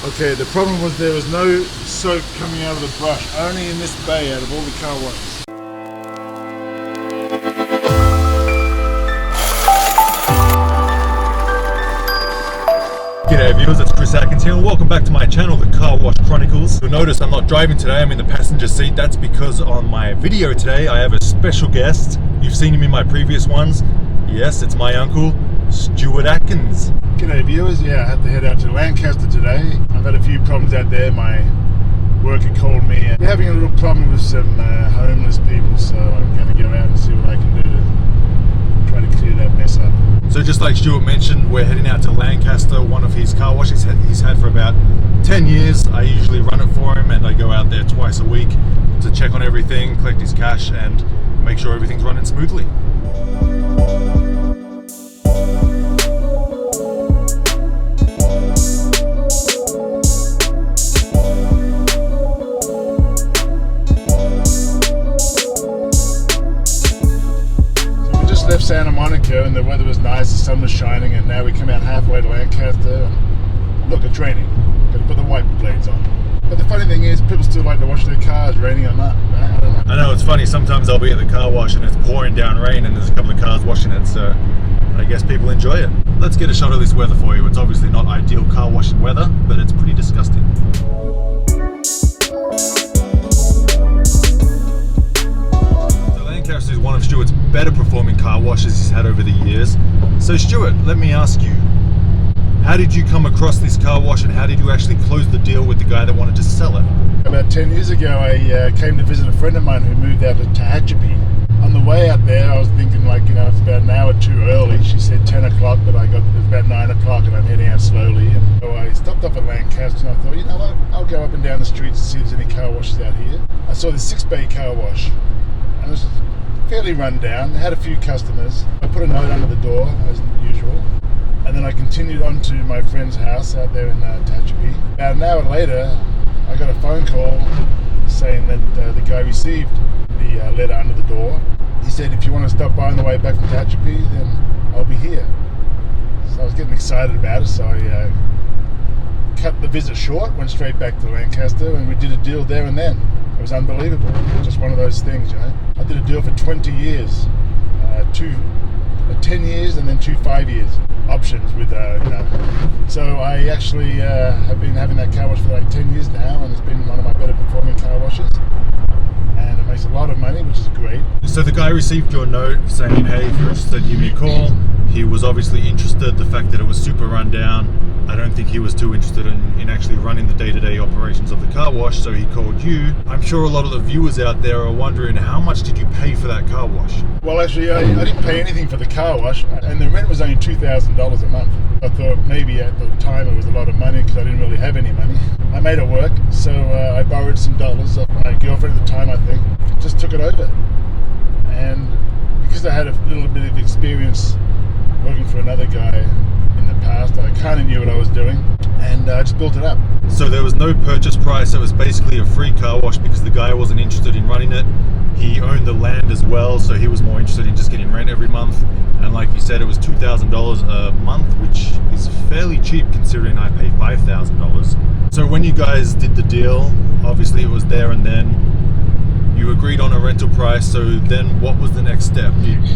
Okay, the problem was there was no soap coming out of the brush, only in this bay out of all the car washes. G'day viewers, it's Chris Atkins here and welcome back to my channel, The Car Wash Chronicles. You'll notice I'm not driving today, I'm in the passenger seat. That's because on my video today I have a special guest. You've seen him in my previous ones. Yes, it's my uncle, Stewart Atkins. G'day viewers, yeah, I had to head out to Lancaster today. I've had a few problems out there. My worker called me and they're having a little problem with some homeless people, so I'm going to go out and see what I can do to try to clear that mess up. So just like Stewart mentioned, we're heading out to Lancaster, one of his car washes he's had for about 10 years. I usually run it for him and I go out there twice a week to check on everything, collect his cash and make sure everything's running smoothly. Left Santa Monica and the weather was nice, the sun was shining, and now we come out halfway to Lancaster. Look, it's raining. Got to put the wiper blades on. But the funny thing is, people still like to wash their cars, raining or not. Right? I don't know. I know, it's funny, sometimes I'll be at the car wash and it's pouring down rain and there's a couple of cars washing it, so I guess people enjoy it. Let's get a shot of this weather for you. It's obviously not ideal car washing weather, but it's pretty disgusting. Lancaster is one of Stewart's better performing car washes he's had over the years. So Stewart, let me ask you, how did you come across this car wash and how did you actually close the deal with the guy that wanted to sell it? About 10 years ago I came to visit a friend of mine who moved out to Tehachapi. On the way out there I was thinking it's about an hour too early. She said 10 o'clock, but it was about 9 o'clock and I'm heading out slowly. And so I stopped off at Lancaster and I thought, you know what, I'll go up and down the streets and see if there's any car washes out here. I saw this 6-bay car wash and it was fairly run down. They had a few customers. I put a note under the door as usual and then I continued on to my friend's house out there in Tehachapi. About an hour later I got a phone call saying that the guy received the letter under the door. He said if you want to stop by on the way back from Tehachapi then I'll be here. So I was getting excited about it, so I cut the visit short, went straight back to Lancaster and we did a deal there and then. It was unbelievable. Just one of those things, you know. I did a deal for 20 years, 10 years and then 2 5-year options with, So I actually have been having that car wash for 10 years now and it's been one of my better performing car washes. And it makes a lot of money, which is great. So the guy received your note saying, hey, if you're interested, give me a call. He was obviously interested. The fact that it was super run down, I don't think he was too interested in actually running the day-to-day operations of the car wash, so he called you. I'm sure a lot of the viewers out there are wondering, how much did you pay for that car wash? Well, actually, I didn't pay anything for the car wash, and the rent was only $2,000 a month. I thought maybe at the time it was a lot of money because I didn't really have any money. I made it work, so I borrowed some dollars off my girlfriend at the time, I think. Just took it over. And because I had a little bit of experience working for another guy in the past, I kind of knew what I was doing and I just built it up. So there was no purchase price, it was basically a free car wash because the guy wasn't interested in running it. He owned the land as well, so he was more interested in just getting rent every month. And like you said, it was $2,000 a month, which is fairly cheap considering I pay $5,000. So when you guys did the deal, obviously it was there and then. You agreed on a rental price, so then what was the next step?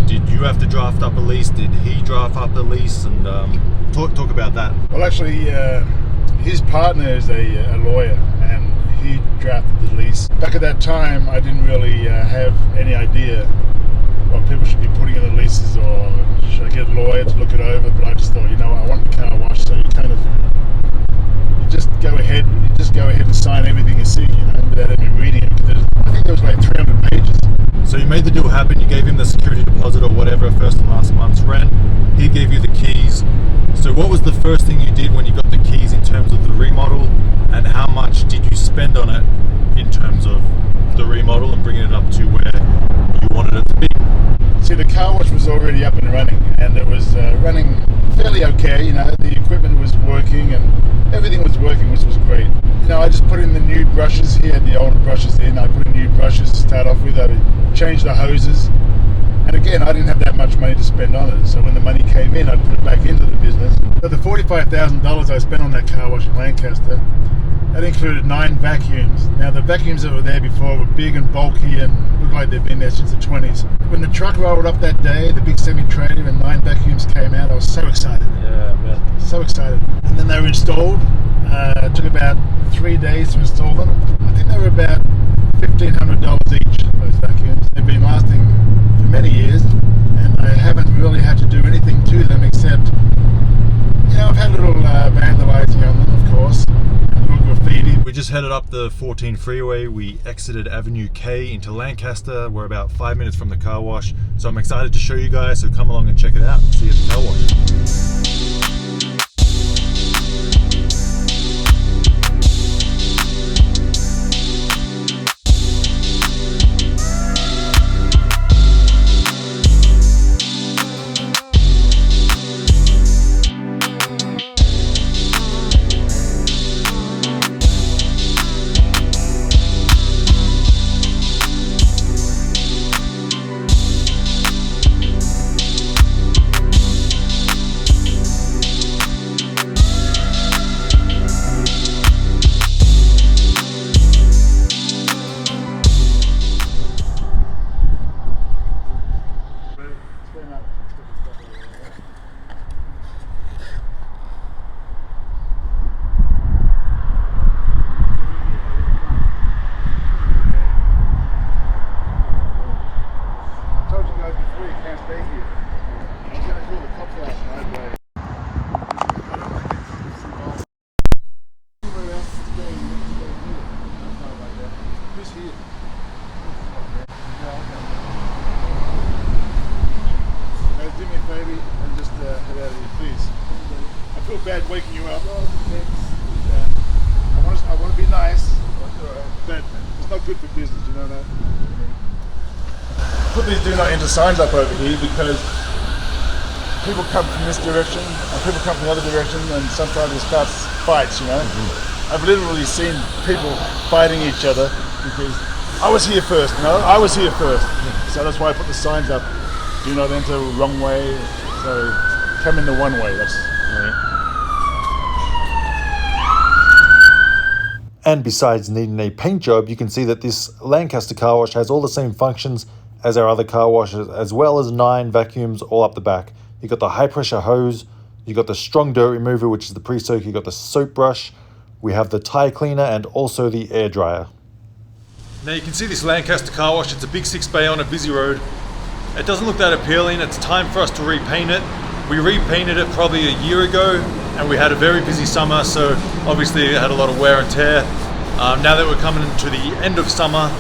Did you have to draft up a lease? Did he draft up a lease? And talk about that. Well, actually, his partner is a lawyer and he drafted the lease. Back at that time, I didn't really have any idea what people should be putting in the leases or should I get a lawyer to look it over, but I just thought, I want the car wash, so you just go ahead and sign everything you see, without even reading it. I think there was 300 pages. So you made the deal happen, you gave him the security deposit or whatever, first and last month's rent. He gave you the keys. So what was the first thing you did when you got the keys in terms of the remodel, and how much did you spend on it in terms of the remodel and bringing it up to where you wanted it to be? See, the car wash was already up and running, and it was running fairly okay. The equipment was working and everything was working, which was great. I just put in the new brushes. He had the older brushes in. I put in new brushes to start off with. I changed the hoses, And again, I didn't have that much money to spend on it, so when the money came in, I'd put it back into the business. So the $45,000 I spent on that car wash in Lancaster, that included 9 vacuums. Now the vacuums that were there before were big and bulky and looked like they'd been there since the 20s. When the truck rolled up that day, the big semi-trailer, and 9 vacuums came out, I was so excited. Yeah, man. So excited. And then they were installed. It took about 3 days to install them. I think they were about $1,500 each, those vacuums. They've been lasting for many years, and I haven't really had to do anything to them except, I've had a little vandalising on them, of course, a little graffiti. We just headed up the 14 freeway. We exited Avenue K into Lancaster. We're about 5 minutes from the car wash, so I'm excited to show you guys, so come along and check it out. See you at the car wash. Bad waking you up. I want to be nice, but it's not good for business, you know that? Put these do not enter signs up over here because people come from this direction and people come from the other direction, and sometimes it starts fights, I've literally seen people fighting each other because I was here first, I was here first. So that's why I put the signs up. Do not enter wrong way, so come in the one way. That's right. And besides needing a paint job, you can see that this Lancaster car wash has all the same functions as our other car washes, as well as 9 vacuums all up the back. You got the high pressure hose, you got the strong dirt remover, which is the pre-soak, you got the soap brush, we have the tire cleaner, and also the air dryer. Now you can see this Lancaster car wash, it's a big 6 bay on a busy road. It doesn't look that appealing, it's time for us to repaint it. We repainted it probably a year ago, and we had a very busy summer, so obviously it had a lot of wear and tear. Now that we're coming into the end of summer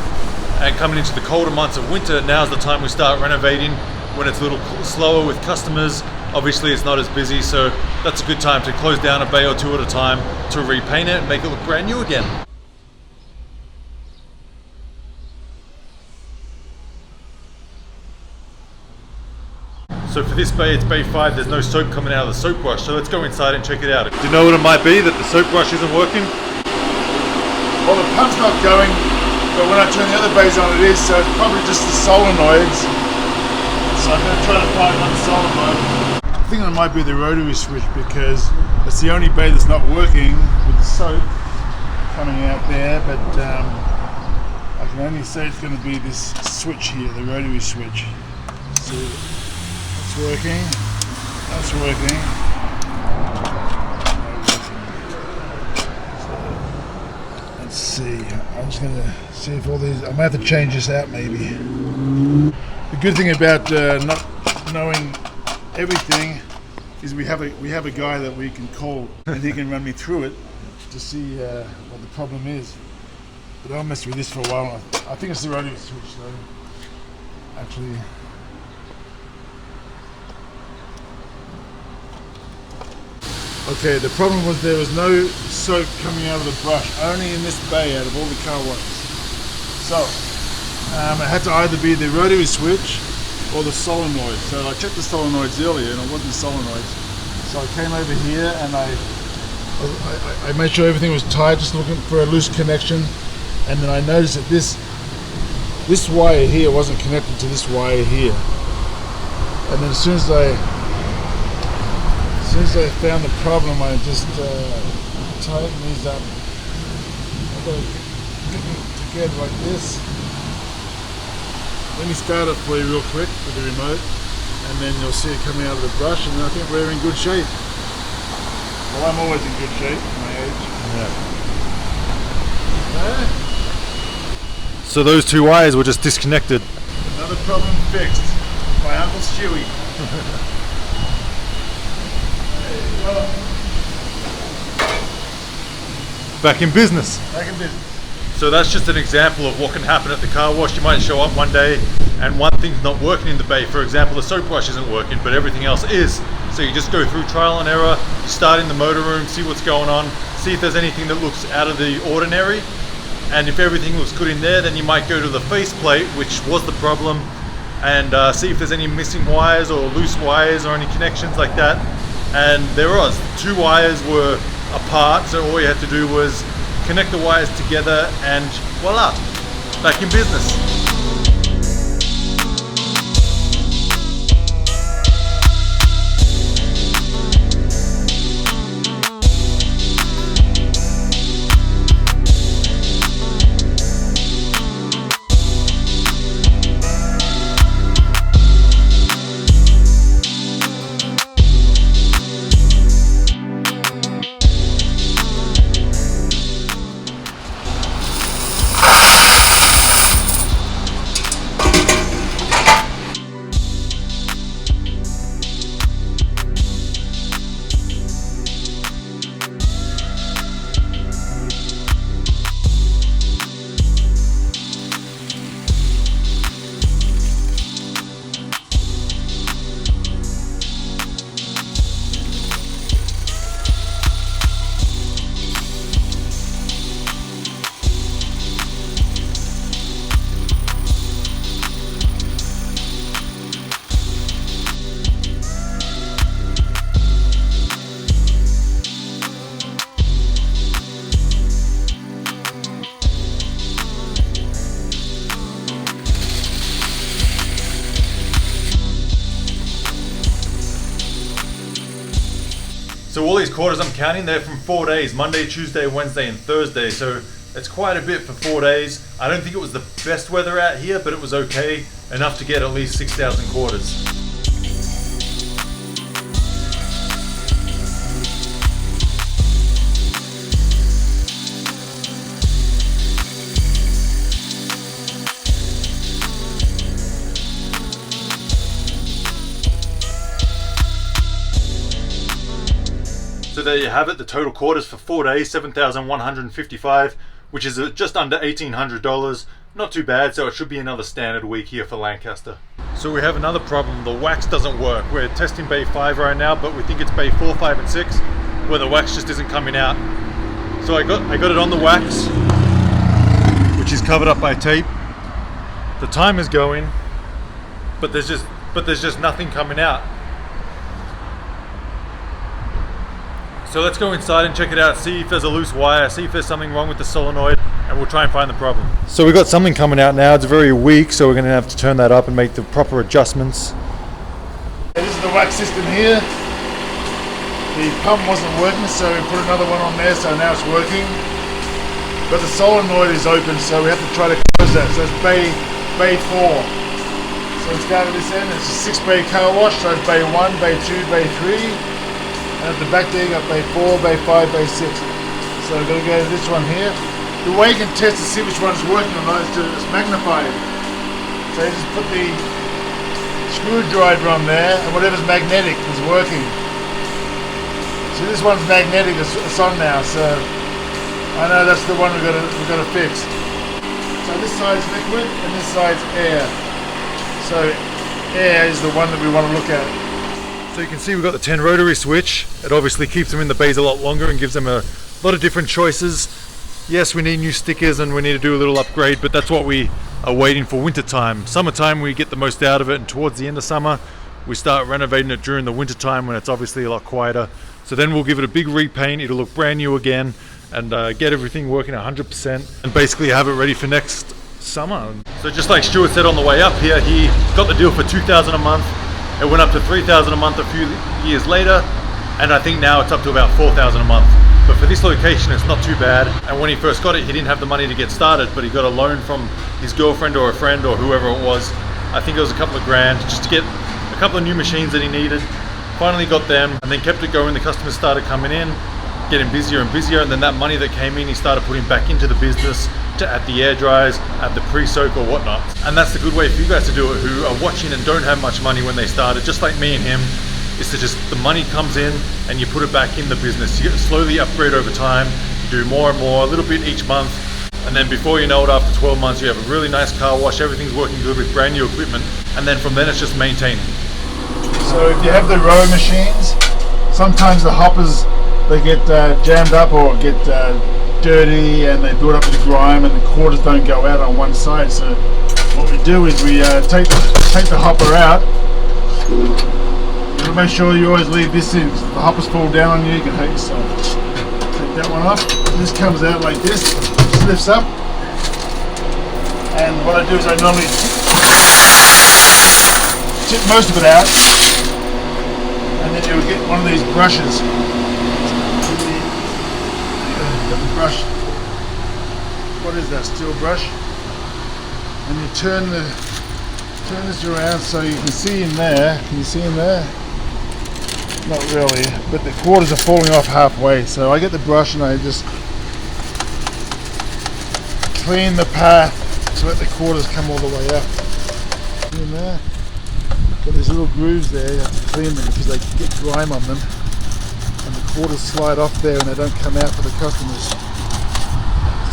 and coming into the colder months of winter, now's the time we start renovating, when it's a little slower with customers. Obviously it's not as busy, so that's a good time to close down a bay or 2 at a time to repaint it and make it look brand new again. So for this bay, it's bay 5, there's no soap coming out of the soap brush, so let's go inside and check it out. Do you know what it might be, that the soap brush isn't working? Well, the pump's not going, but when I turn the other bays on it is, so it's probably just the solenoids. So I'm going to try to find one solenoid. I think it might be the rotary switch because it's the only bay that's not working with the soap coming out there, but I can only say it's going to be this switch here, the rotary switch. So it's working, that's working. Let's see, I'm just going to see if all these, I might have to change this out maybe. The good thing about not knowing everything is we have a guy that we can call and he can run me through it to see what the problem is. But I'll mess with this for a while. I think it's the rotary switch though, actually. Okay, the problem was there was no soap coming out of the brush, only in this bay out of all the car washes. So, it had to either be the rotary switch or the solenoid. So I checked the solenoids earlier and it wasn't the solenoids. So I came over here and I made sure everything was tight, just looking for a loose connection. And then I noticed that this wire here wasn't connected to this wire here. And then as soon as I found the problem, I just tighten these up. I've got to get them together like this. Let me start it for you real quick with the remote, and then you'll see it coming out of the brush, and I think we're in good shape. Well, I'm always in good shape at my age. Yeah. So those two wires were just disconnected. Another problem fixed by Uncle Stewie. Well, Back in business. back in business. So that's just an example of what can happen at the car wash. You might show up one day and one thing's not working in the bay. For example, the soap wash isn't working, but everything else is. So you just go through trial and error, you start in the motor room, see what's going on, see if there's anything that looks out of the ordinary. And if everything looks good in there, then you might go to the faceplate, which was the problem, and see if there's any missing wires or loose wires or any connections like that. And there was. 2 wires were apart, so all you had to do was connect the wires together and voila, back in business. So all these quarters I'm counting, they're from 4 days, Monday, Tuesday, Wednesday, and Thursday. So it's quite a bit for 4 days. I don't think it was the best weather out here, but it was okay, enough to get at least 6,000 quarters. So there you have it, the total quarters for 4 days, 7,155, which is just under $1,800. Not too bad, so it should be another standard week here for Lancaster. So we have another problem, the wax doesn't work. We're testing bay 5 right now, but we think it's bay 4, 5, and 6, where the wax just isn't coming out. So I got it on the wax, which is covered up by tape. The time is going, but there's just nothing coming out. So let's go inside and check it out, see if there's a loose wire, see if there's something wrong with the solenoid, and we'll try and find the problem. So we've got something coming out now. It's very weak, so we're going to have to turn that up and make the proper adjustments. This is the wax system here. The pump wasn't working, so we put another one on there, so now it's working. But the solenoid is open, so we have to try to close that. So it's bay 4. So let's go to this end. It's a 6-bay car wash, so it's bay 1, bay 2, bay 3. And at the back there you got bay 4, bay 5, bay 6. So we're going to go to this one here. The way you can test to see which one's working or not is to just magnify it. So you just put the screwdriver on there, and whatever's magnetic is working. So this one's magnetic, it's on now, so I know that's the one we've got to fix. So this side's liquid and this side's air. So air is the one that we want to look at. So you can see we've got the 10 rotary switch. It obviously keeps them in the bays a lot longer and gives them a lot of different choices. Yes, we need new stickers and we need to do a little upgrade, but that's what we are waiting for winter time. Summertime we get the most out of it, and towards the end of summer we start renovating it during the winter time when it's obviously a lot quieter. So then we'll give it a big repaint, it'll look brand new again, and get everything working 100% and basically have it ready for next summer. So just like Stewart said on the way up here, he got the deal for $2,000 a month. It went up to $3,000 a month a few years later, and I think now it's up to about $4,000 a month. But for this location, it's not too bad. And when he first got it, he didn't have the money to get started, but he got a loan from his girlfriend or a friend or whoever it was. I think it was a couple of grand just to get a couple of new machines that he needed. Finally got them, and then kept it going. The customers started coming in, getting busier and busier, and then that money that came in, he started putting back into the business to add the air dryers, add the pre-soak or whatnot. And that's the good way for you guys to do it who are watching and don't have much money when they started, just like me and him, is to just, the money comes in and you put it back in the business. You slowly upgrade over time, you do more and more, a little bit each month, and then before you know it, after 12 months, you have a really nice car wash, everything's working good with brand new equipment, and then from then it's just maintaining. So if you have the row machines, sometimes the hoppers, they get jammed up or get dirty and they build up with grime and the quarters don't go out on one side. So what we do is we take the hopper out. You want to make sure you always leave this in. If the hoppers fall down on you, you can hurt yourself. Take that one off. This comes out like this, lifts up. And what I do is I normally tip most of it out. And then you'll get one of these brushes. The brush. What is that? Steel brush. And you turn this around so you can see in there. Can you see in there? Not really, but the quarters are falling off halfway. So I get the brush and I just clean the path so that the quarters come all the way up. See in there? Got these little grooves there, you have to clean them because they get grime on them and the quarters slide off there and they don't come out for the customers.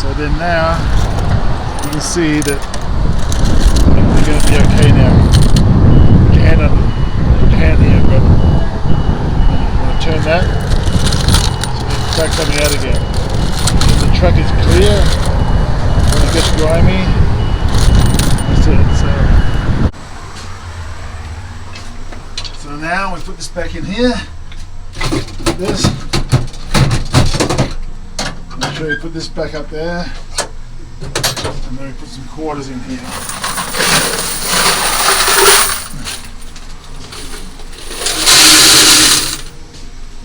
So then now you can see that they're going to be okay now. Put your hand on it. Put your hand here, but you want to turn that so the track coming out again. If the track is clear, when it gets grimy, that's it. So now we put this back in here, like this. Make sure you put this back up there, and then we put some quarters in here.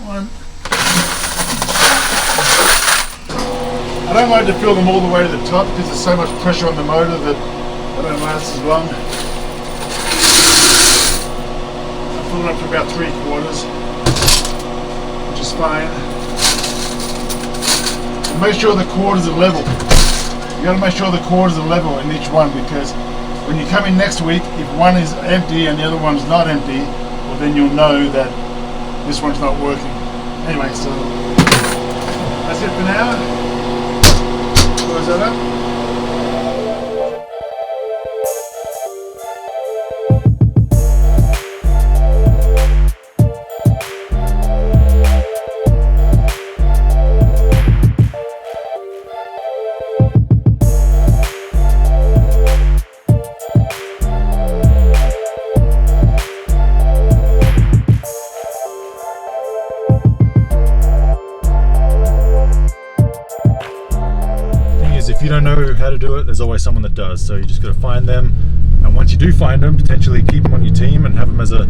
One. I don't like to fill them all the way to the top because there's so much pressure on the motor that they don't last as long. Fill it up to about 3/4, which is fine. And make sure the quarters are level. You got to make sure the quarters are level in each one because when you come in next week, if one is empty and the other one's not empty, well then you'll know that this one's not working. Anyway, so that's it for now. Close that up. If you don't know how to do it, there's always someone that does. So you just got to find them, and once you do find them, potentially keep them on your team and have them as a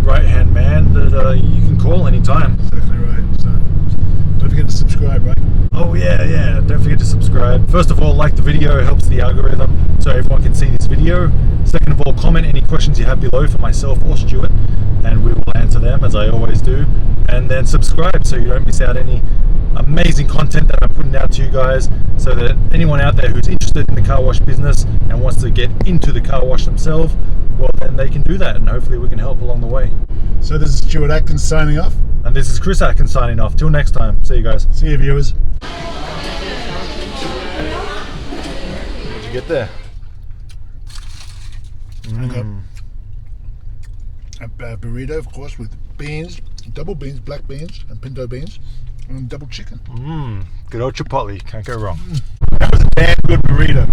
right-hand man that you can call anytime. Exactly right. So don't forget to subscribe, right? Oh yeah, don't forget to subscribe. First of all, like the video, it helps the algorithm so everyone can see this video. Second of all, comment any questions you have below for myself or Stewart, and we will answer them as I always do. And then subscribe so you don't miss out any amazing content that I'm putting out to you guys, so that anyone out there who's interested in the car wash business and wants to get into the car wash themselves, well then they can do that, and hopefully we can help along the way. So this is Stewart Atkins signing off. And this is Chris Atkins signing off. Till next time. See you guys. See you, viewers. What'd you get there? I got a burrito, of course, with beans, double beans, black beans and pinto beans, and double chicken. Good old chipotle. Can't go wrong. That was a damn good burrito.